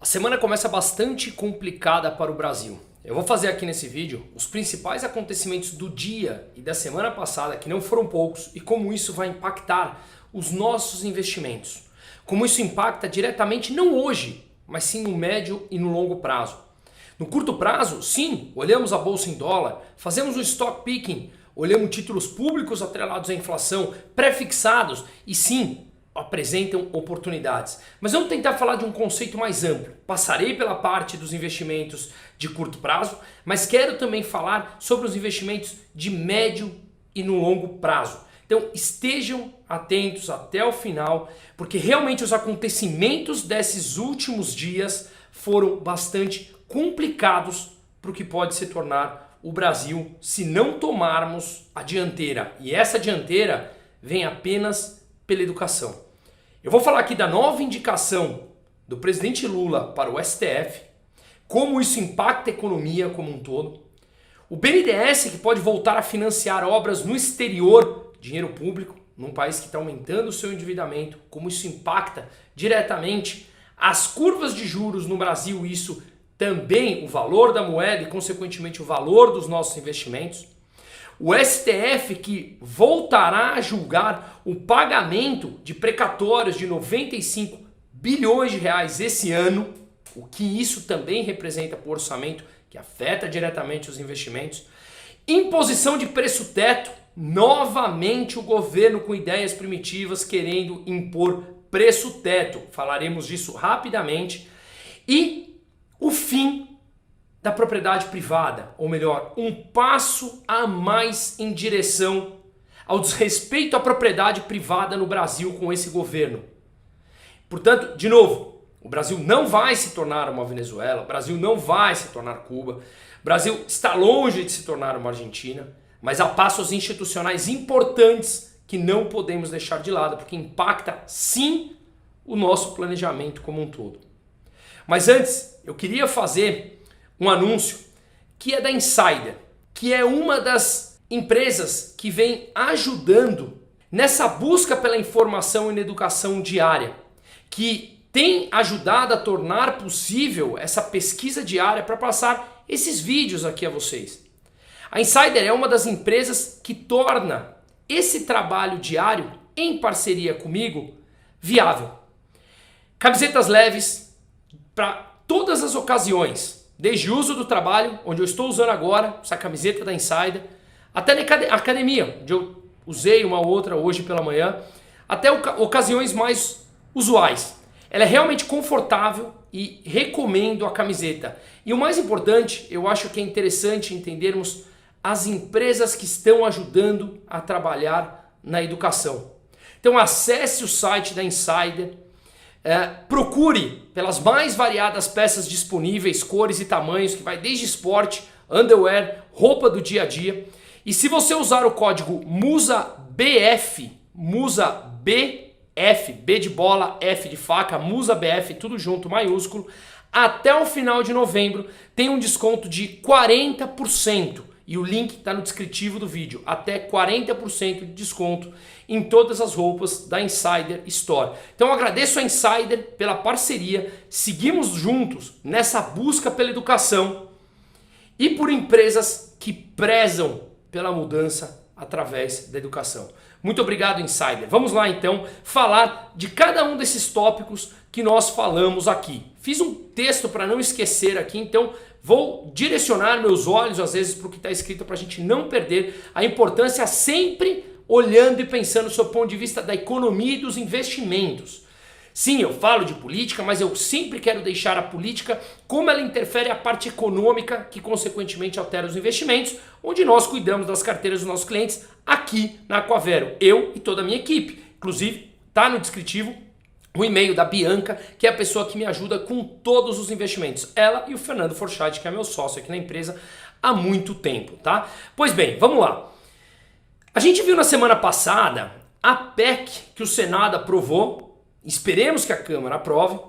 A semana começa bastante complicada para o Brasil. Eu vou fazer aqui nesse vídeo os principais acontecimentos do dia e da semana passada, que não foram poucos, e como isso vai impactar os nossos investimentos. Como isso impacta diretamente não hoje, mas sim no médio e no longo prazo. No curto prazo, sim, olhamos a bolsa em dólar, fazemos um stock picking, olhamos títulos públicos atrelados à inflação, pré-fixados e sim, apresentam oportunidades. Mas vamos tentar falar de um conceito mais amplo. Passarei pela parte dos investimentos de curto prazo, mas quero também falar sobre os investimentos de médio e no longo prazo. Então estejam atentos até o final, porque realmente os acontecimentos desses últimos dias foram bastante complicados para o que pode se tornar o Brasil se não tomarmos a dianteira. E essa dianteira vem apenas pela educação. Eu vou falar aqui da nova indicação do presidente Lula para o STF, como isso impacta a economia como um todo, o BNDES que pode voltar a financiar obras no exterior, dinheiro público, num país que está aumentando o seu endividamento, como isso impacta diretamente as curvas de juros no Brasil, isso também o valor da moeda e consequentemente o valor dos nossos investimentos. O STF que voltará a julgar o pagamento de precatórios de 95 bilhões de reais esse ano, o que isso também representa para o orçamento, que afeta diretamente os investimentos. Imposição de preço teto, novamente o governo com ideias primitivas querendo impor preço teto, falaremos disso rapidamente. E o fim da propriedade privada, ou melhor, um passo a mais em direção ao desrespeito à propriedade privada no Brasil com esse governo. Portanto, de novo, o Brasil não vai se tornar uma Venezuela, o Brasil não vai se tornar Cuba, o Brasil está longe de se tornar uma Argentina, mas há passos institucionais importantes que não podemos deixar de lado, porque impacta sim o nosso planejamento como um todo. Mas antes, eu queria fazer um anúncio que é da Insider, que é uma das empresas que vem ajudando nessa busca pela informação e na educação diária, que tem ajudado a tornar possível essa pesquisa diária para passar esses vídeos aqui a vocês. A Insider é uma das empresas que torna esse trabalho diário, em parceria comigo, viável. Camisetas leves para todas as ocasiões, desde o uso do trabalho, onde eu estou usando agora, essa camiseta da Insider, até na academia, onde eu usei uma ou outra hoje pela manhã, até ocasiões mais usuais. Ela é realmente confortável e recomendo a camiseta. E o mais importante, eu acho que é interessante entendermos as empresas que estão ajudando a trabalhar na educação. Então acesse o site da Insider, procure pelas mais variadas peças disponíveis, cores e tamanhos, que vai desde esporte, underwear, roupa do dia a dia. E se você usar o código MUSABF, B de bola, F de faca, MUSABF, tudo junto, maiúsculo, até o final de novembro tem um desconto de 40%. E o link está no descritivo do vídeo, até 40% de desconto em todas as roupas da Insider Store. Então eu agradeço a Insider pela parceria, seguimos juntos nessa busca pela educação e por empresas que prezam pela mudança através da educação. Muito obrigado, Insider. Vamos lá então falar de cada um desses tópicos que nós falamos aqui. Fiz um texto para não esquecer aqui, então vou direcionar meus olhos às vezes para o que está escrito para a gente não perder a importância, sempre olhando e pensando sob o ponto de vista da economia e dos investimentos. Sim, eu falo de política, mas eu sempre quero deixar a política como ela interfere a parte econômica que consequentemente altera os investimentos, onde nós cuidamos das carteiras dos nossos clientes aqui na Aquavero, eu e toda a minha equipe. Inclusive, está no descritivo o e-mail da Bianca, que é a pessoa que me ajuda com todos os investimentos. Ela e o Fernando Forchade, que é meu sócio aqui na empresa há muito tempo, tá? Pois bem, vamos lá. A gente viu na semana passada a PEC que o Senado aprovou, esperemos que a Câmara aprove,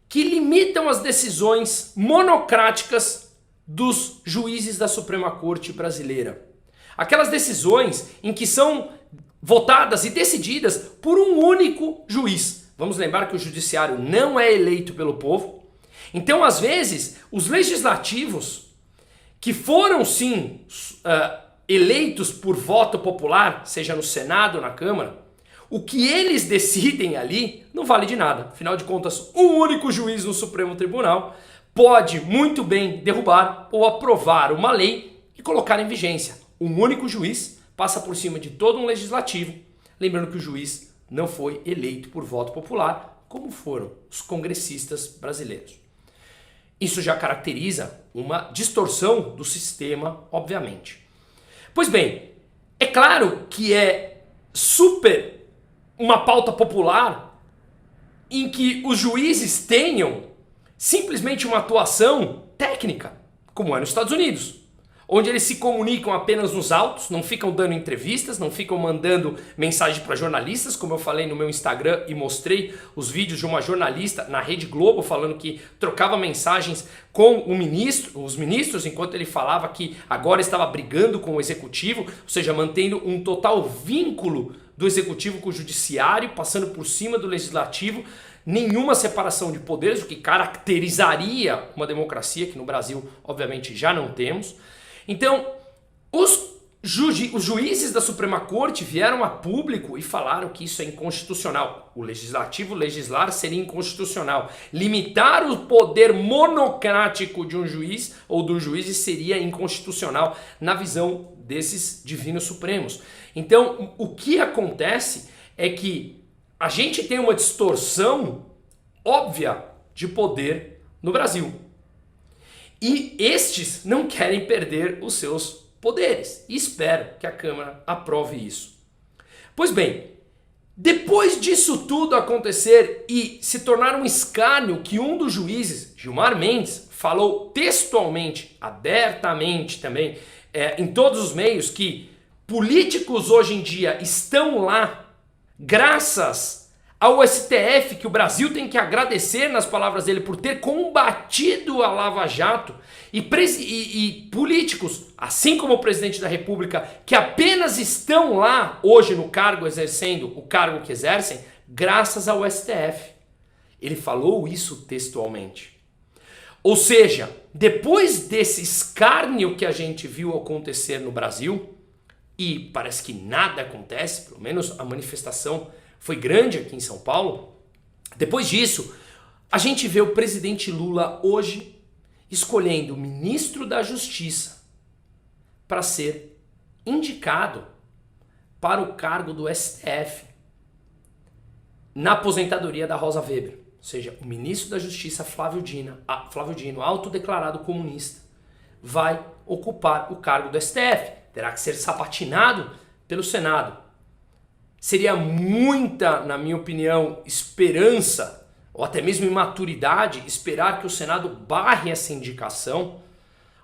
que limitam as decisões monocráticas dos juízes da Suprema Corte brasileira. Aquelas decisões em que são votadas e decididas por um único juiz. Vamos lembrar que o judiciário não é eleito pelo povo Então, às vezes, os legislativos que foram sim eleitos por voto popular, seja no Senado ou na Câmara, o que eles decidem ali não vale de nada. Afinal de contas, um único juiz no Supremo Tribunal pode muito bem derrubar ou aprovar uma lei e colocar em vigência. Um único juiz passa por cima de todo um legislativo. Lembrando que o juiz não foi eleito por voto popular, como foram os congressistas brasileiros. Isso já caracteriza uma distorção do sistema, obviamente. Pois bem, é claro que é super uma pauta popular em que os juízes tenham simplesmente uma atuação técnica, como é nos Estados Unidos, onde eles se comunicam apenas nos autos, não ficam dando entrevistas, não ficam mandando mensagem para jornalistas, como eu falei no meu Instagram e mostrei os vídeos de uma jornalista na Rede Globo falando que trocava mensagens com os ministros, enquanto ele falava que agora estava brigando com o executivo, ou seja, mantendo um total vínculo do executivo com o judiciário, passando por cima do legislativo, nenhuma separação de poderes, o que caracterizaria uma democracia, que no Brasil obviamente já não temos. Então, os juízes da Suprema Corte vieram a público e falaram que isso é inconstitucional. O legislativo legislar seria inconstitucional. Limitar o poder monocrático de um juiz ou dos juízes seria inconstitucional na visão desses divinos supremos. Então, o que acontece é que a gente tem uma distorção óbvia de poder no Brasil. E estes não querem perder os seus poderes. E espero que a Câmara aprove isso. Pois bem, depois disso tudo acontecer e se tornar um escárnio que um dos juízes, Gilmar Mendes, falou textualmente, abertamente também, em todos os meios, que políticos hoje em dia estão lá graças ao STF, que o Brasil tem que agradecer, nas palavras dele, por ter combatido a Lava Jato, e políticos, assim como o presidente da República, que apenas estão lá hoje no cargo, exercendo o cargo que exercem, graças ao STF. Ele falou isso textualmente. Ou seja, depois desse escárnio que a gente viu acontecer no Brasil, e parece que nada acontece, pelo menos a manifestação foi grande aqui em São Paulo, depois disso, a gente vê o presidente Lula hoje escolhendo o ministro da Justiça para ser indicado para o cargo do STF na aposentadoria da Rosa Weber. Ou seja, o ministro da Justiça, Flávio Dino, autodeclarado comunista, vai ocupar o cargo do STF. Terá que ser sabatinado pelo Senado. Seria muita, na minha opinião, esperança, ou até mesmo imaturidade, esperar que o Senado barre essa indicação,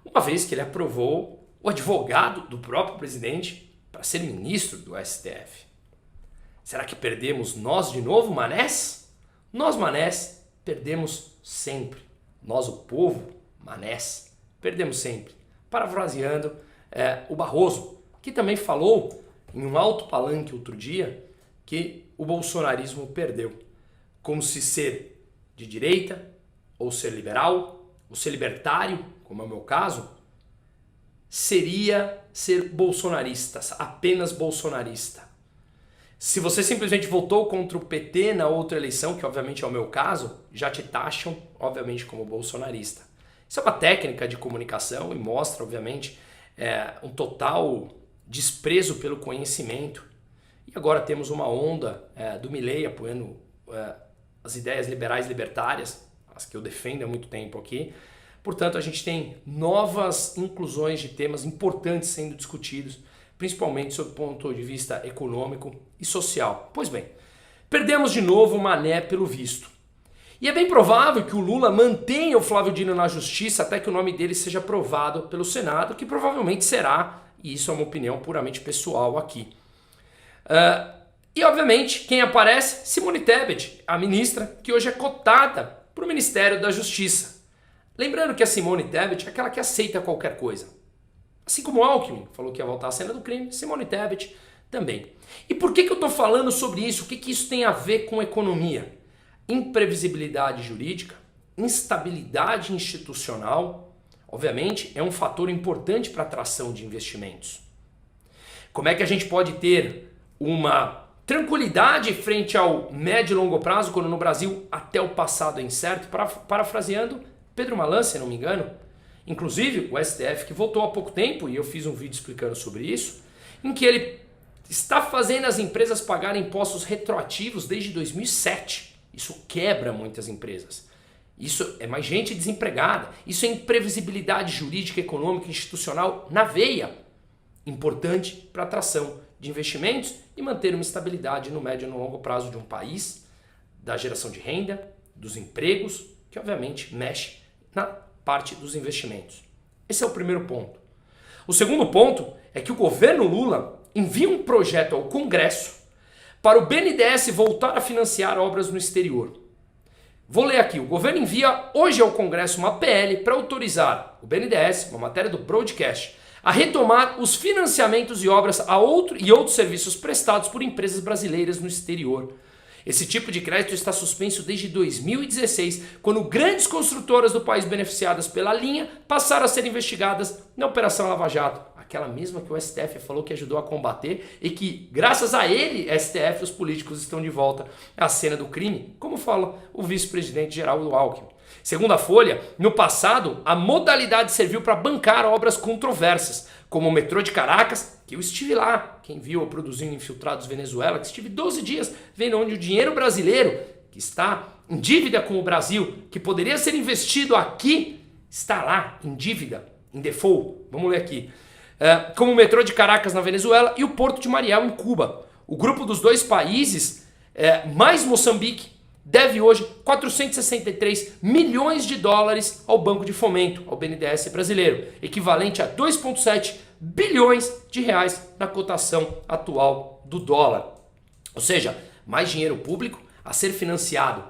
uma vez que ele aprovou o advogado do próprio presidente para ser ministro do STF. Será que perdemos nós de novo, manés? Nós, manés, perdemos sempre. Nós, o povo, manés, perdemos sempre. Parafraseando o Barroso, que também falou em um alto palanque outro dia que o bolsonarismo perdeu. Como se ser de direita, ou ser liberal, ou ser libertário, como é o meu caso, seria ser bolsonarista, apenas bolsonarista. Se você simplesmente votou contra o PT na outra eleição, que obviamente é o meu caso, já te taxam, obviamente, como bolsonarista. Isso é uma técnica de comunicação e mostra, obviamente, um total desprezo pelo conhecimento. E agora temos uma onda do Milei apoiando as ideias liberais libertárias, as que eu defendo há muito tempo aqui. Portanto, a gente tem novas inclusões de temas importantes sendo discutidos, principalmente sob o ponto de vista econômico e social. Pois bem, perdemos de novo o Mané pelo visto. E é bem provável que o Lula mantenha o Flávio Dino na justiça até que o nome dele seja aprovado pelo Senado, que provavelmente será, e isso é uma opinião puramente pessoal aqui. E obviamente, quem aparece? Simone Tebet, a ministra que hoje é cotada para o Ministério da Justiça. Lembrando que a Simone Tebet é aquela que aceita qualquer coisa. Assim como Alckmin falou que ia voltar à cena do crime, Simone Tebet também. E por que eu estou falando sobre isso? O que isso tem a ver com economia? Imprevisibilidade jurídica instabilidade institucional, obviamente, é um fator importante para a atração de investimentos. Como é que a gente pode ter uma tranquilidade frente ao médio e longo prazo, quando no Brasil até o passado é incerto? Parafraseando Pedro Malan, se não me engano, inclusive o STF que votou há pouco tempo, e eu fiz um vídeo explicando sobre isso, em que ele está fazendo as empresas pagarem impostos retroativos desde 2007. Isso quebra muitas empresas. Isso é mais gente desempregada. Isso é imprevisibilidade jurídica, econômica, institucional na veia. Importante para a atração de investimentos e manter uma estabilidade no médio e no longo prazo de um país, da geração de renda, dos empregos, que obviamente mexe na parte dos investimentos. Esse é o primeiro ponto. O segundo ponto é que o governo Lula envia um projeto ao Congresso para o BNDES voltar a financiar obras no exterior. Vou ler aqui. O governo envia hoje ao Congresso uma PL para autorizar o BNDES, uma matéria do Broadcast, a retomar os financiamentos e obras e outros serviços prestados por empresas brasileiras no exterior. Esse tipo de crédito está suspenso desde 2016, quando grandes construtoras do país beneficiadas pela linha passaram a ser investigadas na Operação Lava Jato. Aquela mesma que o STF falou que ajudou a combater e que, graças a ele, STF, os políticos estão de volta à cena do crime, como fala o vice-presidente Geraldo Alckmin. Segundo a Folha, no passado, a modalidade serviu para bancar obras controversas, como o metrô de Caracas, que eu estive lá, quem viu eu produzindo Infiltrados Venezuela, que estive 12 dias vendo onde o dinheiro brasileiro, que está em dívida com o Brasil, que poderia ser investido aqui, está lá em dívida, em default. Vamos ler aqui. Como o metrô de Caracas na Venezuela e o Porto de Mariel em Cuba. O grupo dos dois países, mais Moçambique, deve hoje 463 milhões de dólares ao Banco de Fomento, ao BNDES brasileiro, equivalente a 2,7 bilhões de reais na cotação atual do dólar. Ou seja, mais dinheiro público a ser financiado.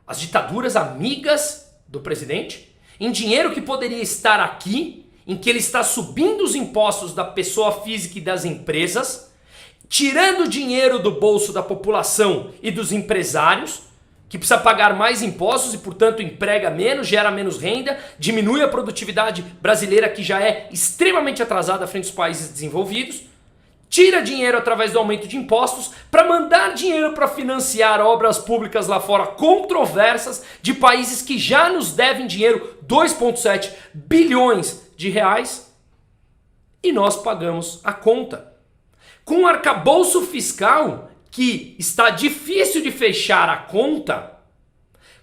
As ditaduras amigas do presidente, em dinheiro que poderia estar aqui, em que ele está subindo os impostos da pessoa física e das empresas, tirando dinheiro do bolso da população e dos empresários, que precisa pagar mais impostos e, portanto, emprega menos, gera menos renda, diminui a produtividade brasileira, que já é extremamente atrasada frente aos países desenvolvidos, tira dinheiro através do aumento de impostos para mandar dinheiro para financiar obras públicas lá fora controversas de países que já nos devem dinheiro, 2,7 bilhões de reais, e nós pagamos a conta. Com um arcabouço fiscal que está difícil de fechar a conta,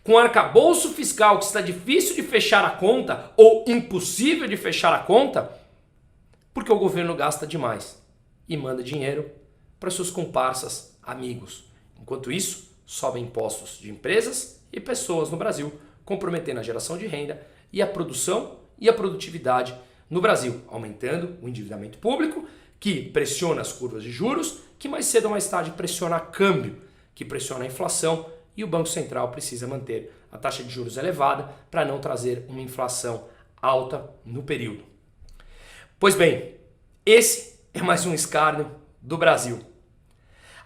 com um arcabouço fiscal que está difícil de fechar a conta ou impossível de fechar a conta, porque o governo gasta demais e manda dinheiro para seus comparsas, amigos. Enquanto isso, sobem impostos de empresas e pessoas no Brasil, comprometendo a geração de renda e a produção e a produtividade no Brasil, aumentando o endividamento público, que pressiona as curvas de juros, que mais cedo ou mais tarde pressiona o câmbio, que pressiona a inflação, e o Banco Central precisa manter a taxa de juros elevada para não trazer uma inflação alta no período. Pois bem, esse é mais um escárnio do Brasil.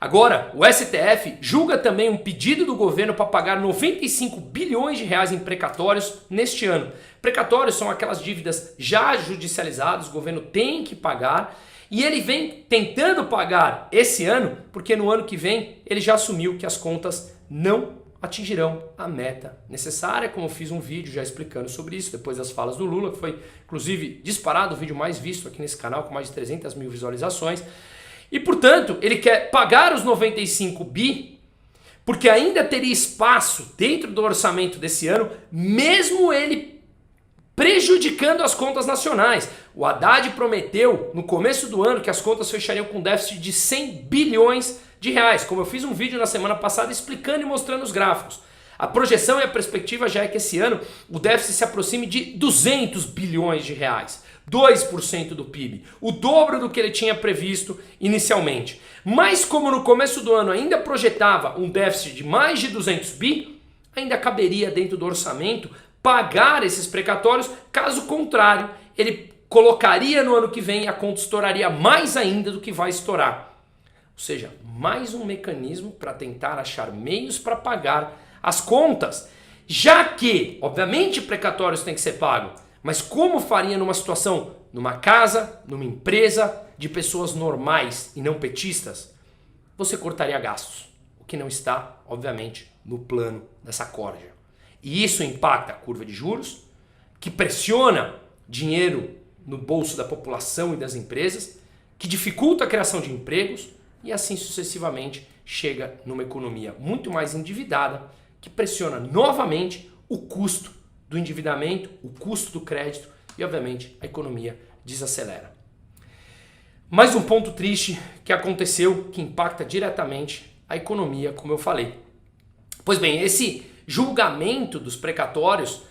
Agora, o STF julga também um pedido do governo para pagar 95 bilhões de reais em precatórios neste ano. Precatórios são aquelas dívidas já judicializadas, o governo tem que pagar, e ele vem tentando pagar esse ano, porque no ano que vem ele já assumiu que as contas não atingirão a meta necessária, como eu fiz um vídeo já explicando sobre isso, depois das falas do Lula, que foi inclusive disparado, o vídeo mais visto aqui nesse canal, com mais de 300 mil visualizações. E, portanto, ele quer pagar os 95 bi, porque ainda teria espaço dentro do orçamento desse ano, mesmo ele prejudicando as contas nacionais. O Haddad prometeu no começo do ano que as contas fechariam com déficit de 100 bilhões de reais, como eu fiz um vídeo na semana passada explicando e mostrando os gráficos. A projeção e a perspectiva já é que esse ano o déficit se aproxime de 200 bilhões de reais. 2% do PIB, o dobro do que ele tinha previsto inicialmente. Mas como no começo do ano ainda projetava um déficit de mais de 200 bi, ainda caberia dentro do orçamento pagar esses precatórios, caso contrário, ele colocaria no ano que vem e a conta estouraria mais ainda do que vai estourar. Ou seja, mais um mecanismo para tentar achar meios para pagar as contas. Já que, obviamente, precatórios têm que ser pagos, mas como faria numa situação, numa casa, numa empresa de pessoas normais e não petistas? Você cortaria gastos, o que não está, obviamente, no plano dessa corja. E isso impacta a curva de juros, que pressiona dinheiro no bolso da população e das empresas, que dificulta a criação de empregos e assim sucessivamente chega numa economia muito mais endividada, que pressiona novamente o custo do endividamento, o custo do crédito e, obviamente, a economia desacelera. Mais um ponto triste que aconteceu, que impacta diretamente a economia, como eu falei. Pois bem, esse julgamento dos precatórios,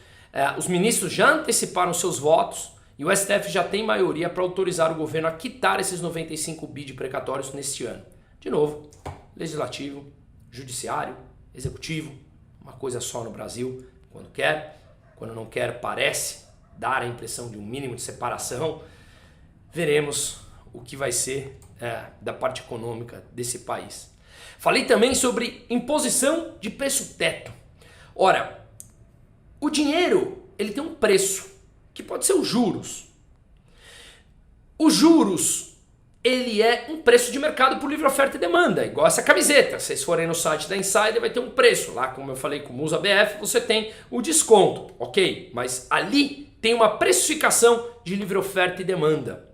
os ministros já anteciparam seus votos e o STF já tem maioria para autorizar o governo a quitar esses 95 bi de precatórios neste ano. De novo, legislativo, judiciário, executivo, uma coisa só no Brasil, quando quer, quando não quer parece dar a impressão de um mínimo de separação. Veremos o que vai ser da parte econômica desse país. Falei também sobre imposição de preço teto. Ora, o dinheiro ele tem um preço, que pode ser os juros. Os juros, ele é um preço de mercado por livre oferta e demanda, igual essa camiseta. Se vocês forem no site da Insider, vai ter um preço. Lá, como eu falei, com o Musa BF, você tem o desconto, ok? Mas ali tem uma precificação de livre oferta e demanda.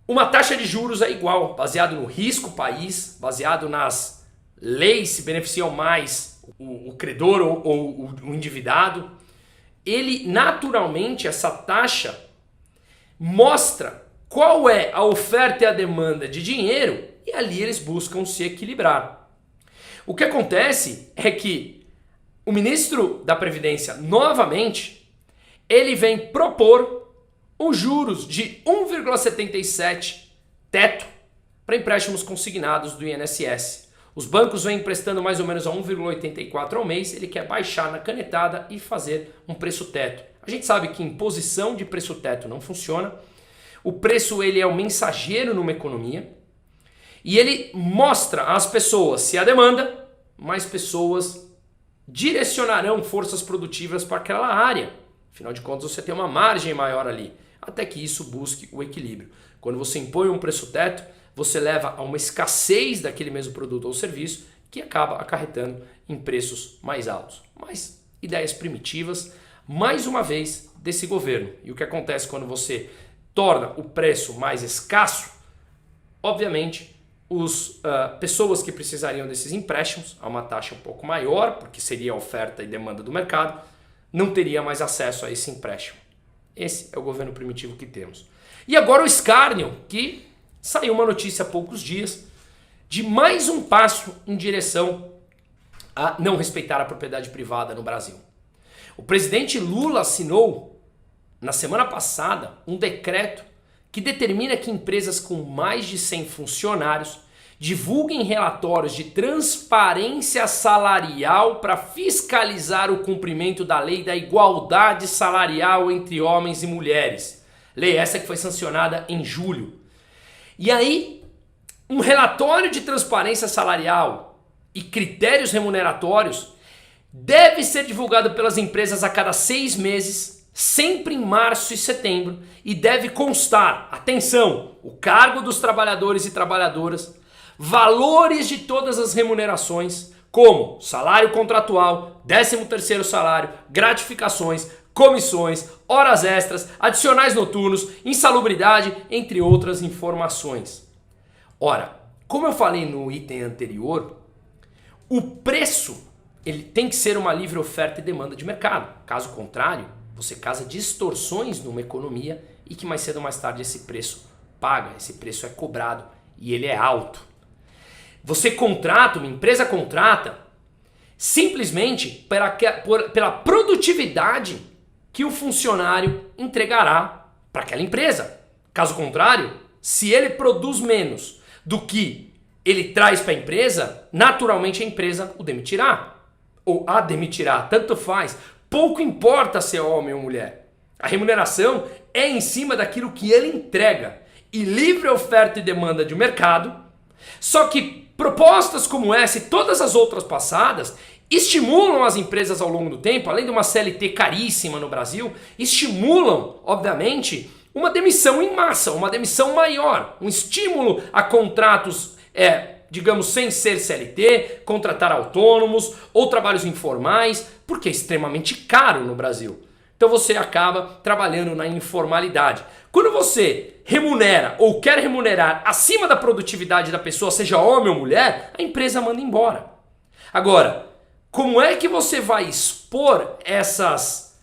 Uma taxa de juros é igual, baseado no risco país, baseado nas leis se beneficiam mais o credor ou o endividado. Ele, naturalmente, essa taxa mostra qual é a oferta e a demanda de dinheiro e ali eles buscam se equilibrar. O que acontece é que o ministro da Previdência, novamente, ele vem propor os juros de 1,77 teto para empréstimos consignados do INSS. Os bancos vêm emprestando mais ou menos a 1,84 ao mês, ele quer baixar na canetada e fazer um preço teto. A gente sabe que imposição de preço teto não funciona. O preço ele é o mensageiro numa economia e ele mostra às pessoas se há demanda, mais pessoas direcionarão forças produtivas para aquela área. Afinal de contas, você tem uma margem maior ali, até que isso busque o equilíbrio. Quando você impõe um preço teto, você leva a uma escassez daquele mesmo produto ou serviço que acaba acarretando em preços mais altos. Mas ideias primitivas, mais uma vez, desse governo. E o que acontece quando você torna o preço mais escasso? Obviamente, as pessoas que precisariam desses empréstimos a uma taxa um pouco maior, porque seria a oferta e demanda do mercado, não teria mais acesso a esse empréstimo. Esse é o governo primitivo que temos. E agora o escárnio, que saiu uma notícia há poucos dias de mais um passo em direção a não respeitar a propriedade privada no Brasil. O presidente Lula assinou na semana passada um decreto que determina que empresas com mais de 100 funcionários divulguem relatórios de transparência salarial para fiscalizar o cumprimento da lei da igualdade salarial entre homens e mulheres. Lei essa que foi sancionada em julho. E aí, um relatório de transparência salarial e critérios remuneratórios deve ser divulgado pelas empresas a cada 6 meses, sempre em março e setembro, e deve constar, atenção, o cargo dos trabalhadores e trabalhadoras, valores de todas as remunerações, como salário contratual, 13º salário, gratificações, comissões, horas extras, adicionais noturnos, insalubridade, entre outras informações. Ora, como eu falei no item anterior, o preço ele tem que ser uma livre oferta e demanda de mercado. Caso contrário, você causa distorções numa economia e que mais cedo ou mais tarde esse preço paga, esse preço é cobrado e ele é alto. Você contrata, uma empresa contrata simplesmente pela produtividade que o funcionário entregará para aquela empresa. Caso contrário, se ele produz menos do que ele traz para a empresa, naturalmente a empresa o demitirá. Ou a demitirá, tanto faz. Pouco importa se é homem ou mulher. A remuneração é em cima daquilo que ele entrega. E livre oferta e demanda de mercado. Só que propostas como essa e todas as outras passadas estimulam as empresas ao longo do tempo, além de uma CLT caríssima no Brasil, estimulam, obviamente, uma demissão em massa, uma demissão maior, um estímulo a contratos, digamos, sem ser CLT, contratar autônomos ou trabalhos informais, porque é extremamente caro no Brasil. Então você acaba trabalhando na informalidade. Quando você remunera ou quer remunerar acima da produtividade da pessoa, seja homem ou mulher, a empresa manda embora. Agora, como é que você vai expor essas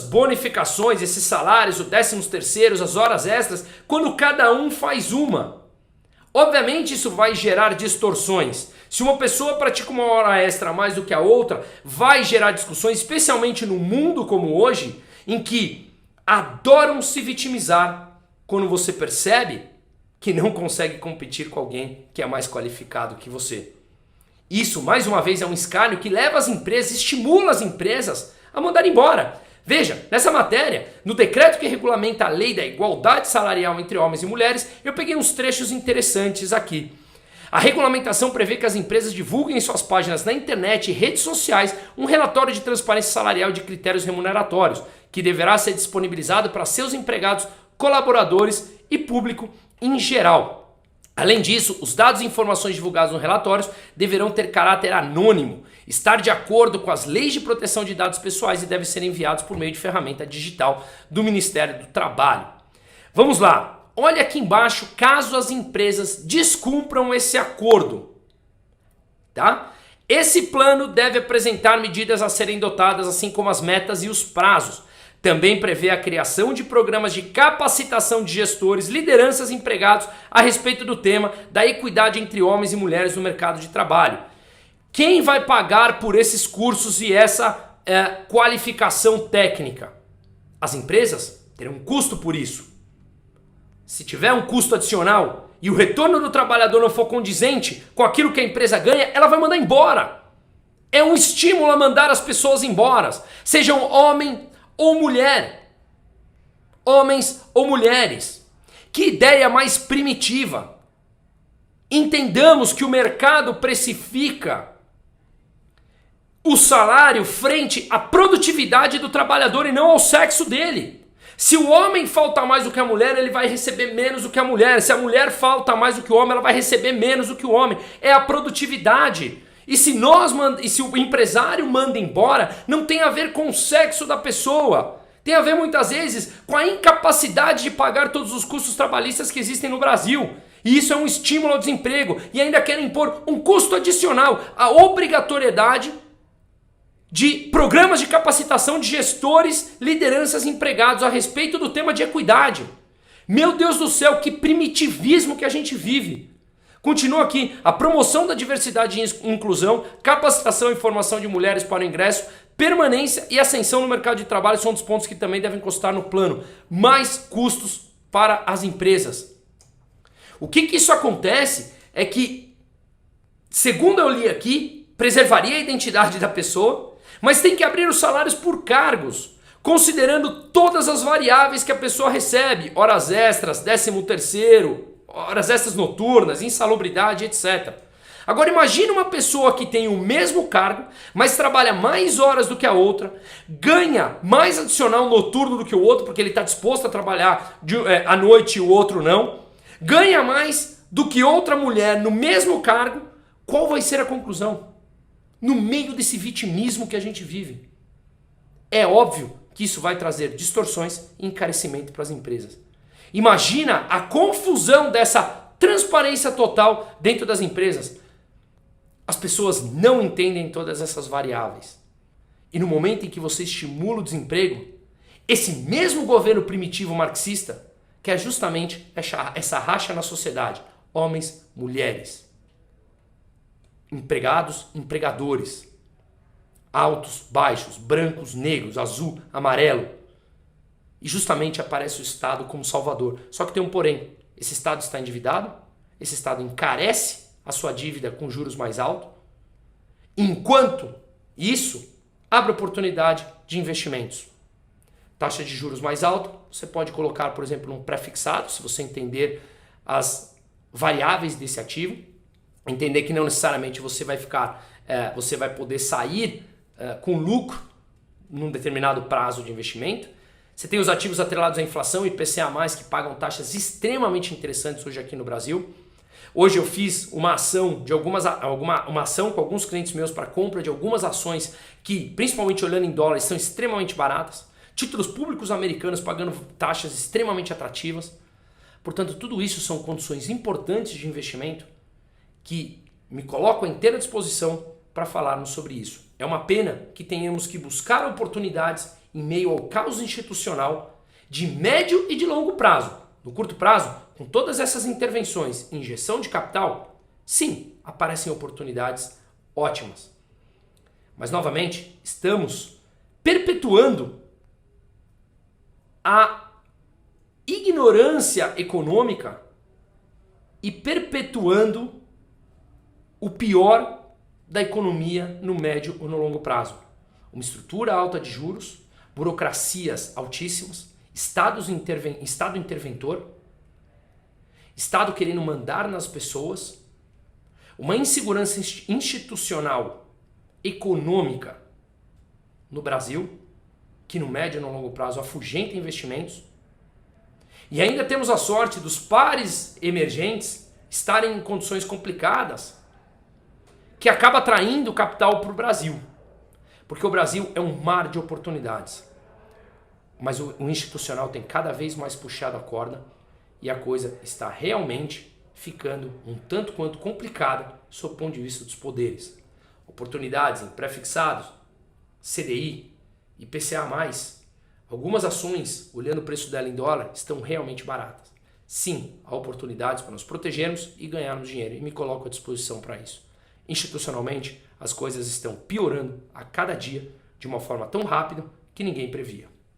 bonificações, esses salários, os 13º, as horas extras, quando cada um faz uma? Obviamente isso vai gerar distorções. Se uma pessoa pratica uma hora extra a mais do que a outra, vai gerar discussões, especialmente no mundo como hoje, em que adoram se vitimizar quando você percebe que não consegue competir com alguém que é mais qualificado que você. Isso, mais uma vez, é um escárnio que leva as empresas, estimula as empresas a mandar embora. Veja, nessa matéria, no decreto que regulamenta a lei da igualdade salarial entre homens e mulheres, eu peguei uns trechos interessantes aqui. A regulamentação prevê que as empresas divulguem em suas páginas na internet e redes sociais um relatório de transparência salarial de critérios remuneratórios, que deverá ser disponibilizado para seus empregados, colaboradores e público em geral. Além disso, os dados e informações divulgados no relatório deverão ter caráter anônimo, estar de acordo com as leis de proteção de dados pessoais e devem ser enviados por meio de ferramenta digital do Ministério do Trabalho. Vamos lá. Olha aqui embaixo, caso as empresas descumpram esse acordo, tá? Esse plano deve apresentar medidas a serem adotadas, assim como as metas e os prazos. Também prevê a criação de programas de capacitação de gestores, lideranças e empregados a respeito do tema da equidade entre homens e mulheres no mercado de trabalho. Quem vai pagar por esses cursos e essa qualificação técnica? As empresas terão um custo por isso. Se tiver um custo adicional e o retorno do trabalhador não for condizente com aquilo que a empresa ganha, ela vai mandar embora. É um estímulo a mandar as pessoas embora, sejam homem ou mulher, homens ou mulheres. Que ideia mais primitiva. Entendamos que o mercado precifica o salário frente à produtividade do trabalhador e não ao sexo dele. Se o homem falta mais do que a mulher, ele vai receber menos do que a mulher. Se a mulher falta mais do que o homem, ela vai receber menos do que o homem. É a produtividade. E se o empresário manda embora, não tem a ver com o sexo da pessoa. Tem a ver muitas vezes com a incapacidade de pagar todos os custos trabalhistas que existem no Brasil. E isso é um estímulo ao desemprego. E ainda querem impor um custo adicional, a obrigatoriedade de programas de capacitação de gestores, lideranças e empregados a respeito do tema de equidade. Meu Deus do céu, que primitivismo que a gente vive. Continua aqui, a promoção da diversidade e inclusão, capacitação e formação de mulheres para o ingresso, permanência e ascensão no mercado de trabalho são dos pontos que também devem constar no plano. Mais custos para as empresas. O que isso acontece é que, segundo eu li aqui, preservaria a identidade da pessoa, mas tem que abrir os salários por cargos, considerando todas as variáveis que a pessoa recebe, horas extras, 13º, horas extras noturnas, insalubridade, etc. Agora imagine uma pessoa que tem o mesmo cargo, mas trabalha mais horas do que a outra, ganha mais adicional noturno do que o outro, porque ele está disposto a trabalhar à noite e o outro não, ganha mais do que outra mulher no mesmo cargo. Qual vai ser a conclusão? No meio desse vitimismo que a gente vive. É óbvio que isso vai trazer distorções e encarecimento para as empresas. Imagina a confusão dessa transparência total dentro das empresas. As pessoas não entendem todas essas variáveis. E no momento em que você estimula o desemprego, esse mesmo governo primitivo marxista quer justamente essa racha na sociedade. Homens, mulheres. Empregados, empregadores, altos, baixos, brancos, negros, azul, amarelo. E justamente aparece o Estado como salvador. Só que tem um porém, esse Estado está endividado, esse Estado encarece a sua dívida com juros mais altos, enquanto isso abre oportunidade de investimentos. Taxa de juros mais alta, você pode colocar, por exemplo, um pré-fixado, se você entender as variáveis desse ativo, entender que não necessariamente você vai ficar você vai poder sair com lucro num determinado prazo de investimento. Você tem os ativos atrelados à inflação e IPCA+, que pagam taxas extremamente interessantes hoje aqui no Brasil. Hoje eu fiz uma ação uma ação com alguns clientes meus para compra de algumas ações que, principalmente olhando em dólares, são extremamente baratas. Títulos públicos americanos pagando taxas extremamente atrativas. Portanto, tudo isso são condições importantes de investimento que me coloco à inteira disposição para falarmos sobre isso. É uma pena que tenhamos que buscar oportunidades em meio ao caos institucional de médio e de longo prazo. No curto prazo, com todas essas intervenções, injeção de capital, sim, aparecem oportunidades ótimas. Mas, novamente, estamos perpetuando a ignorância econômica e perpetuando o pior da economia no médio ou no longo prazo. Uma estrutura alta de juros, burocracias altíssimas, Estado interventor, Estado querendo mandar nas pessoas, uma insegurança institucional, econômica no Brasil, que no médio e no longo prazo afugenta investimentos. E ainda temos a sorte dos pares emergentes estarem em condições complicadas, que acaba atraindo capital para o Brasil. Porque o Brasil é um mar de oportunidades. Mas o institucional tem cada vez mais puxado a corda e a coisa está realmente ficando um tanto quanto complicada sob o ponto de vista dos poderes. Oportunidades em pré-fixados, CDI, IPCA+, algumas ações, olhando o preço dela em dólar, estão realmente baratas. Sim, há oportunidades para nos protegermos e ganharmos dinheiro e me coloco à disposição para isso. Institucionalmente, as coisas estão piorando a cada dia de uma forma tão rápida que ninguém previa.